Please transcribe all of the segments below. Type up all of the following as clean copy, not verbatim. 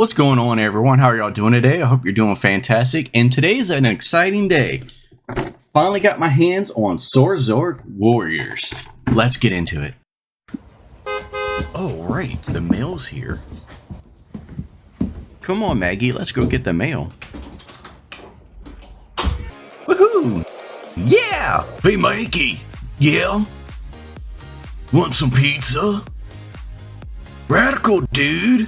What's going on, everyone? How are y'all doing today? I hope you're doing fantastic. And today's an exciting day. Finally got my hands on Saurozoic warriors. Let's get into it. Oh, right. The mail's here. Come on, Maggie. Let's go get the mail. Woohoo! Yeah! Hey, Mikey. Yeah? Want some pizza? Radical, dude.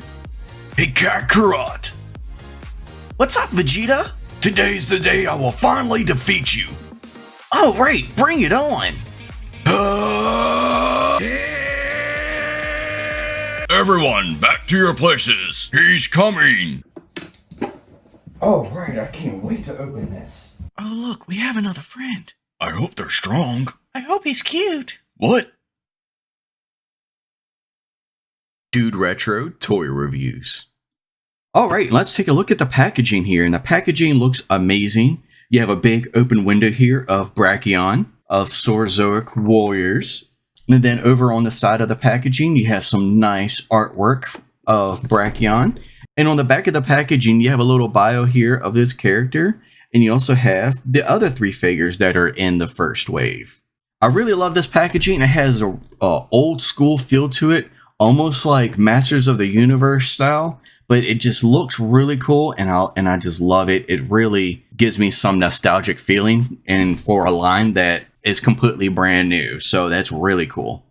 Hey, Kakarot. What's up, Vegeta? Today's the day I will finally defeat you. Oh, right. Bring it on. Everyone, back to your places. He's coming. Oh, right. I can't wait to open this. Oh, look. We have another friend. I hope they're strong. I hope he's cute. What? DudeRetro toy reviews. All right, let's take a look at the packaging here. And the packaging looks amazing. You have a big open window here of Brakhion, of Saurozoic warriors. And then over on the side of the packaging, you have some nice artwork of Brakhion. And on the back of the packaging, you have a little bio here of this character. And you also have the other three figures that are in the first wave. I really love this packaging. It has a old school feel to it, almost like Masters of the Universe style. But it just looks really cool, and I just love it. It really gives me some nostalgic feeling, and for a line that is completely brand new. So that's really cool.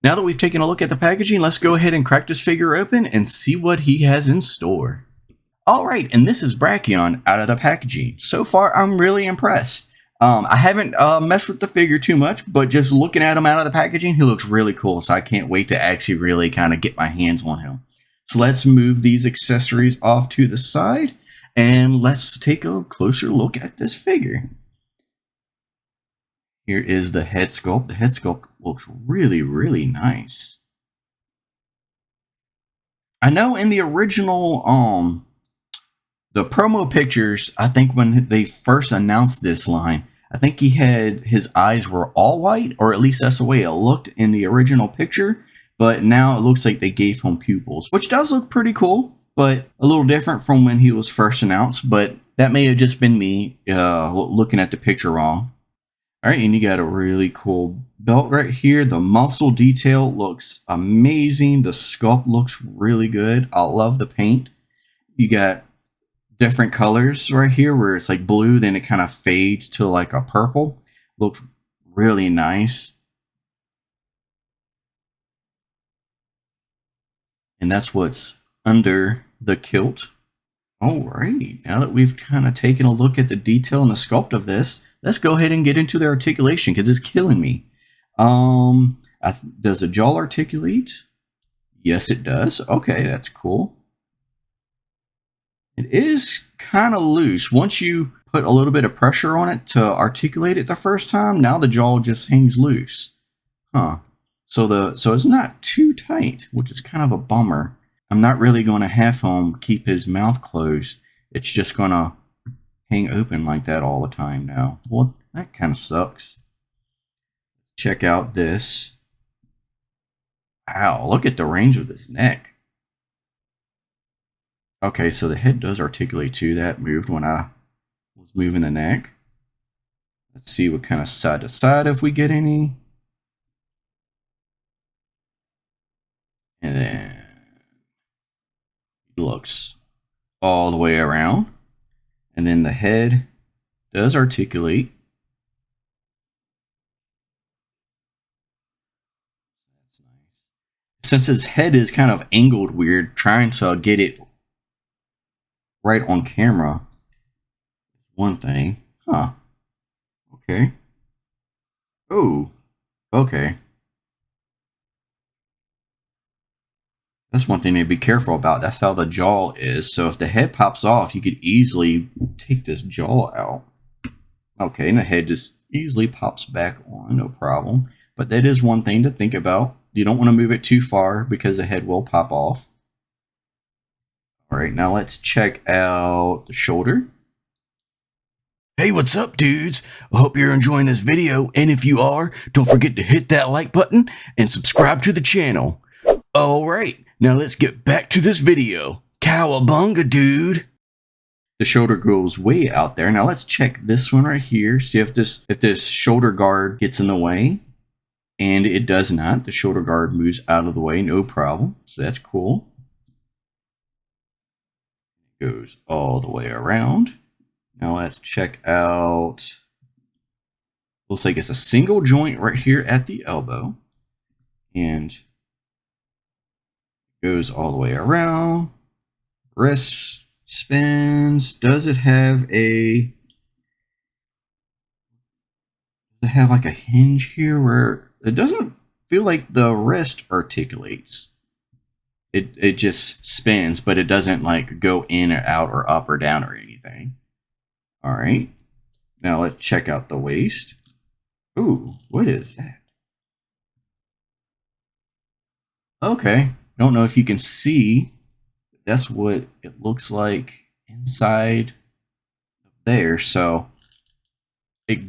Now that we've taken a look at the packaging, let's go ahead and crack this figure open and see what he has in store. All right, and this is Brakhion out of the packaging. So far, I'm really impressed. I haven't messed with the figure too much, but just looking at him out of the packaging, he looks really cool. So I can't wait to actually really kind of get my hands on him. So let's move these accessories off to the side and let's take a closer look at this figure. Here is the head sculpt. The head sculpt looks really, really nice. I know in the original, the promo pictures, I think when they first announced this line, I think his eyes were all white, or at least that's the way it looked in the original picture. But now it looks like they gave him pupils, which does look pretty cool, but a little different from when he was first announced. But that may have just been me looking at the picture wrong. All right, and you got a really cool belt right here. The muscle detail looks amazing. The sculpt looks really good. I love the paint. You got different colors right here where it's like blue, then it kind of fades to like a purple. Looks really nice. And that's what's under the kilt. All right, now that we've kind of taken a look at the detail and the sculpt of this, let's go ahead and get into the articulation because it's killing me. Does the jaw articulate? Yes, it does. Okay, that's cool. It is kind of loose. Once you put a little bit of pressure on it to articulate it the first time, now the jaw just hangs loose. Huh. So it's not too tight, which is kind of a bummer. I'm not really going to have him keep his mouth closed. It's just going to hang open like that all the time now. Well, that kind of sucks. Check out this. Wow, look at the range of this neck. Okay, so the head does articulate too. That moved when I was moving the neck. Let's see what kind of side to side if we get any. And then it looks all the way around. And then the head does articulate. That's nice. Since his head is kind of angled weird, trying to get it right on camera, one thing. Huh. Okay. Oh. Okay. That's one thing to be careful about. That's how the jaw is. So if the head pops off, you could easily take this jaw out. Okay, and the head just easily pops back on, no problem. But that is one thing to think about. You don't want to move it too far because the head will pop off. All right, now let's check out the shoulder. Hey, what's up, dudes? I hope you're enjoying this video, and if you are, don't forget to hit that like button and subscribe to the channel. Alright, now let's get back to this video. Cowabunga, dude. The shoulder goes way out there. Now let's check this one right here. See if this shoulder guard gets in the way. And it does not. The shoulder guard moves out of the way, no problem. So that's cool. Goes all the way around. Now let's check out. Looks like it's a single joint right here at the elbow. And goes all the way around. Wrist spins. Does it have like a hinge here where it doesn't feel like the wrist articulates? It just spins, but it doesn't like go in or out or up or down or anything. All right. Now let's check out the waist. Ooh, what is that? Okay. Don't know if you can see. That's what it looks like inside there. So it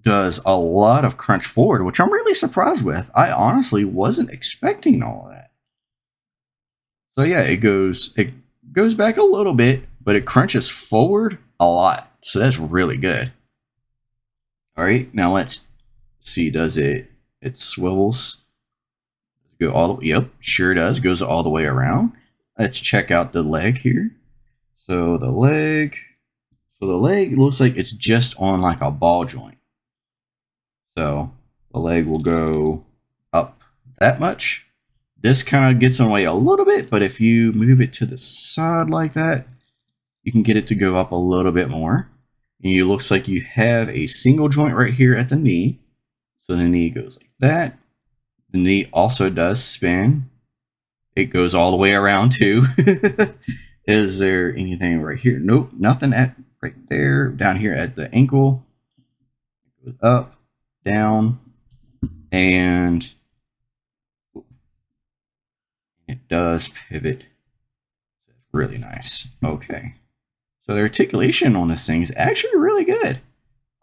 does a lot of crunch forward, which I'm really surprised with. I honestly wasn't expecting all of that. So yeah, it goes back a little bit, but it crunches forward a lot. So that's really good. All right, now let's see. Does it swivels? Go all the, yep, sure does. Goes all the way around. Let's check out the leg here. So the leg looks like it's just on like a ball joint. So the leg will go up that much. This kind of gets in the way a little bit, but if you move it to the side like that, you can get it to go up a little bit more. And it looks like you have a single joint right here at the knee. So the knee goes like that. The knee also does spin. It goes all the way around too. Is there anything right here? Nope, nothing at right there. Down here at the ankle. It goes up, down, and it does pivot. Really nice. Okay. So the articulation on this thing is actually really good.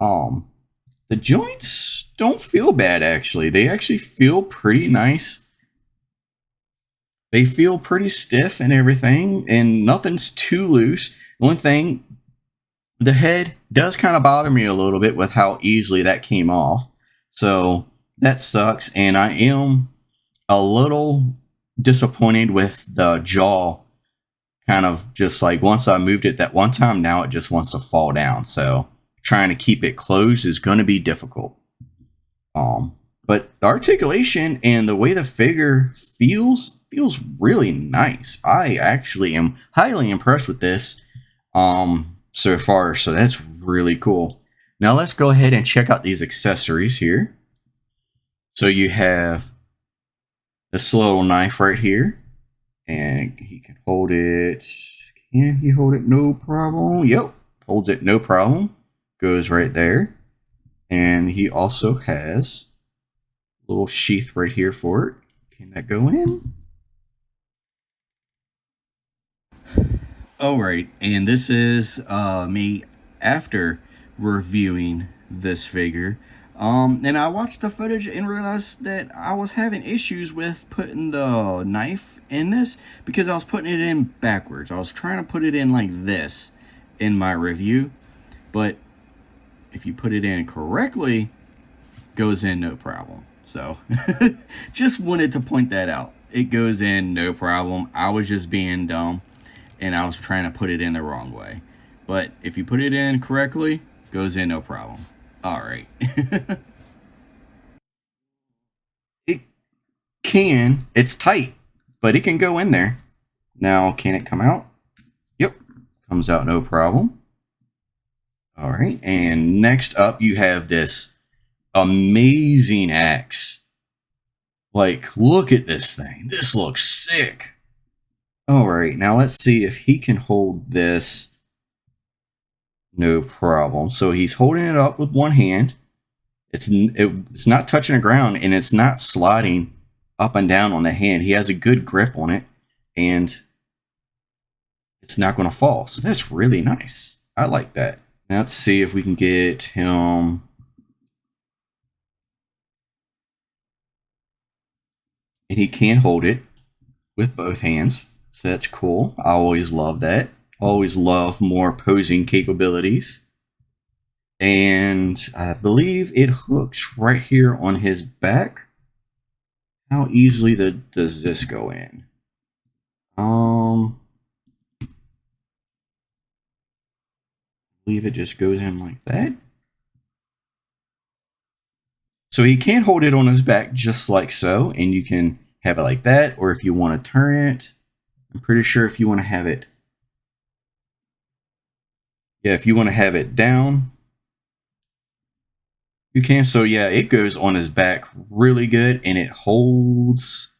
The joints don't feel bad actually. They actually feel pretty nice. They feel pretty stiff and everything, and nothing's too loose. One thing, the head does kind of bother me a little bit with how easily that came off. So that sucks, and I am a little disappointed with the jaw. Kind of just like once I moved it that one time, now it just wants to fall down. So trying to keep it closed is going to be difficult. But the articulation and the way the figure feels really nice. I actually am highly impressed with this so far. So that's really cool. Now let's go ahead and check out these accessories here. So you have this little knife right here, and he can hold it. Can he hold it? No problem. Yep, holds it no problem. Goes right there. And he also has a little sheath right here for it. Can that go in? Alright, and this is me after reviewing this figure. And I watched the footage and realized that I was having issues with putting the knife in this because I was putting it in backwards. I was trying to put it in like this in my review, but if you put it in correctly, it goes in no problem. So just wanted to point that out. It goes in no problem. I was just being dumb and I was trying to put it in the wrong way. But if you put it in correctly, it goes in no problem. All right. It can. It's tight, but it can go in there. Now, can it come out? Yep. Comes out no problem. All right. And next up, you have this amazing axe. Like, look at this thing. This looks sick. All right. Now, let's see if he can hold this. No problem. So he's holding it up with one hand. It's not touching the ground, and it's not sliding up and down on the hand. He has a good grip on it, and it's not going to fall. So that's really nice. I like that. Now let's see if we can get him. And he can hold it with both hands. So that's cool. I always love that. Always love more posing capabilities. And I believe it hooks right here on his back. How easily does this go in? I believe it just goes in like that. So he can hold it on his back just like so, and you can have it like that, or if you want to turn it, I'm pretty sure if you want to have it, yeah, if you want to have it down, you can. So yeah, it goes on his back really good, and it holds,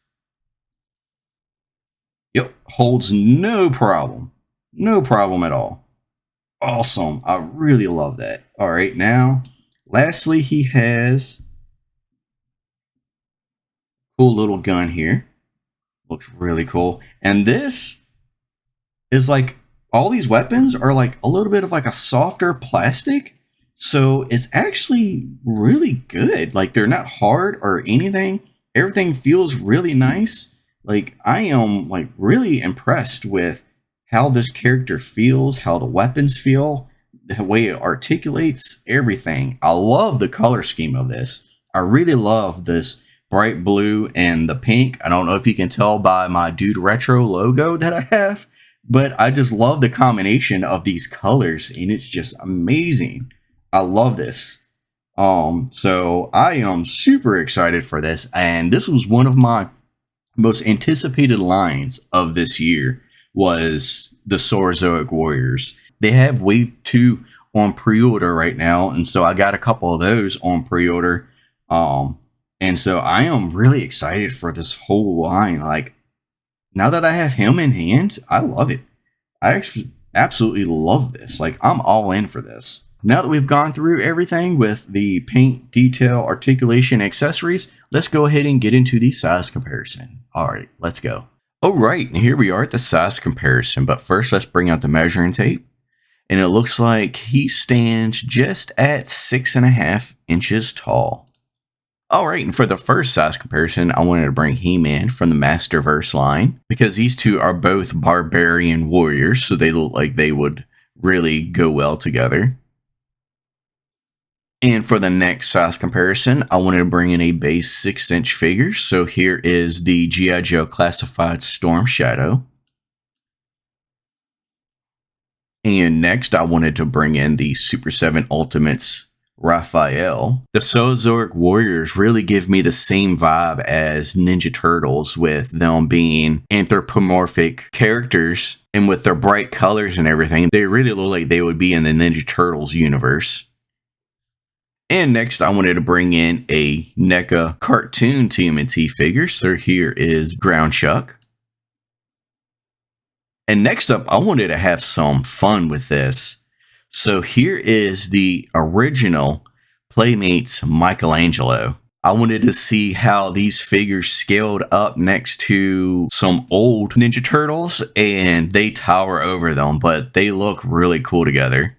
yep, holds no problem. No problem at all. Awesome. I really love that. All right, now, lastly, he has a cool little gun here. Looks really cool. And this is like, all these weapons are like a little bit of like a softer plastic. So it's actually really good. Like they're not hard or anything. Everything feels really nice. Like I am like really impressed with how this character feels, how the weapons feel, the way it articulates everything. I love the color scheme of this. I really love this bright blue and the pink. I don't know if you can tell by my DudeRetro logo that I have, but I just love the combination of these colors, and it's just amazing. I love this. So I am super excited for this, and this was one of my most anticipated lines of this year was the Saurozoic Warriors. They have Wave 2 on pre-order right now, and so I got a couple of those on pre-order. And so I am really excited for this whole line. Like, now that I have him in hand, I love it. I absolutely love this. Like, I'm all in for this. Now that we've gone through everything with the paint, detail, articulation, accessories, let's go ahead and get into the size comparison. All right, let's go. All right, here we are at the size comparison. But first, let's bring out the measuring tape. And it looks like he stands just at 6.5 inches tall. Alright, and for the first size comparison, I wanted to bring He-Man from the Masterverse line, because these two are both barbarian warriors, so they look like they would really go well together. And for the next size comparison, I wanted to bring in a base 6-inch figure, so here is the G.I. Joe Classified Storm Shadow. And next, I wanted to bring in the Super 7 Ultimates Raphael. The Saurozoic Warriors really give me the same vibe as Ninja Turtles, with them being anthropomorphic characters, and with their bright colors and everything, they really look like they would be in the Ninja Turtles universe. And next, I wanted to bring in a NECA cartoon TMNT figure, so here is Ground Chuck. And next up, I wanted to have some fun with this. So here is the original Playmates Michelangelo. I wanted to see how these figures scaled up next to some old Ninja Turtles, and they tower over them, but they look really cool together.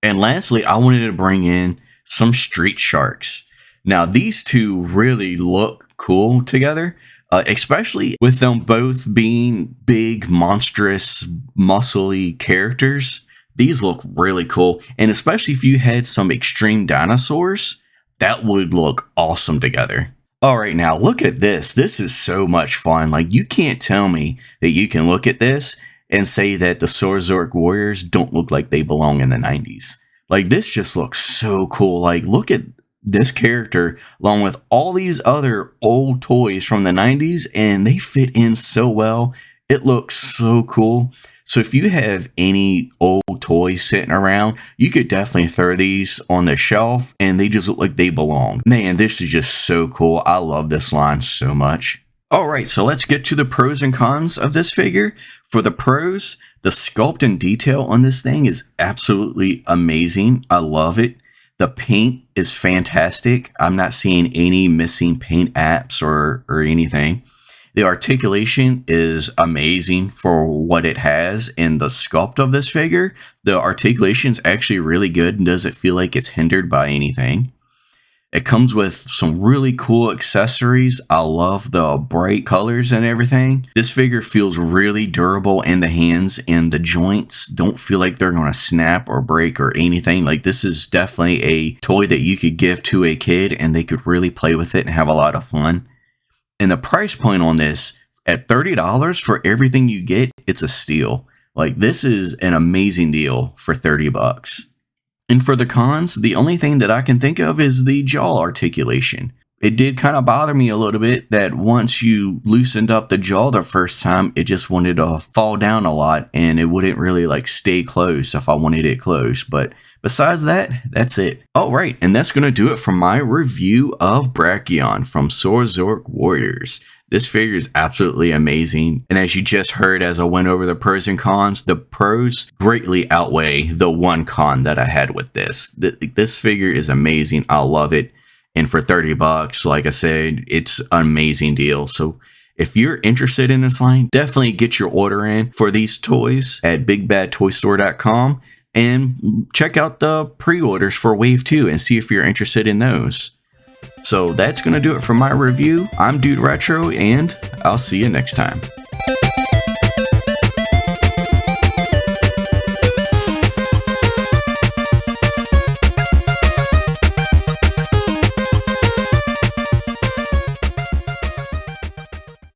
And lastly, I wanted to bring in some Street Sharks. Now, these two really look cool together, especially with them both being big, monstrous, muscly characters. These look really cool, and especially if you had some extreme dinosaurs, that would look awesome together. All right, now look at this. This is so much fun. Like, you can't tell me that you can look at this and say that the Saurozoic Warriors don't look like they belong in the 90s. Like, this just looks so cool. Like, look at this character along with all these other old toys from the 90s, and they fit in so well. It looks so cool. So if you have any old toys sitting around, you could definitely throw these on the shelf, and they just look like they belong. Man, this is just so cool. I love this line so much. Alright, so let's get to the pros and cons of this figure. For the pros, the sculpt and detail on this thing is absolutely amazing. I love it. The paint is fantastic. I'm not seeing any missing paint apps or anything. The articulation is amazing for what it has, and the sculpt of this figure, the articulation is actually really good and doesn't feel like it's hindered by anything. It comes with some really cool accessories. I love the bright colors and everything. This figure feels really durable in the hands, and the joints don't feel like they're going to snap or break or anything. Like, this is definitely a toy that you could give to a kid and they could really play with it and have a lot of fun. And the price point on this, at $30 for everything you get, it's a steal. Like, this is an amazing deal for 30 bucks. And for the cons, the only thing that I can think of is the jaw articulation. It did kind of bother me a little bit that once you loosened up the jaw the first time, it just wanted to fall down a lot and it wouldn't really like stay closed if I wanted it closed. But besides that, that's it. All right, and that's going to do it for my review of Brakhion from Saurozoic Warriors. This figure is absolutely amazing, and as you just heard as I went over the pros and cons, the pros greatly outweigh the one con that I had with this. This figure is amazing. I love it, and for 30 bucks, like I said, it's an amazing deal. So if you're interested in this line, definitely get your order in for these toys at bigbadtoystore.com and check out the pre-orders for Wave 2 and see if you're interested in those. So that's going to do it for my review. I'm DudeRetro, and I'll see you next time.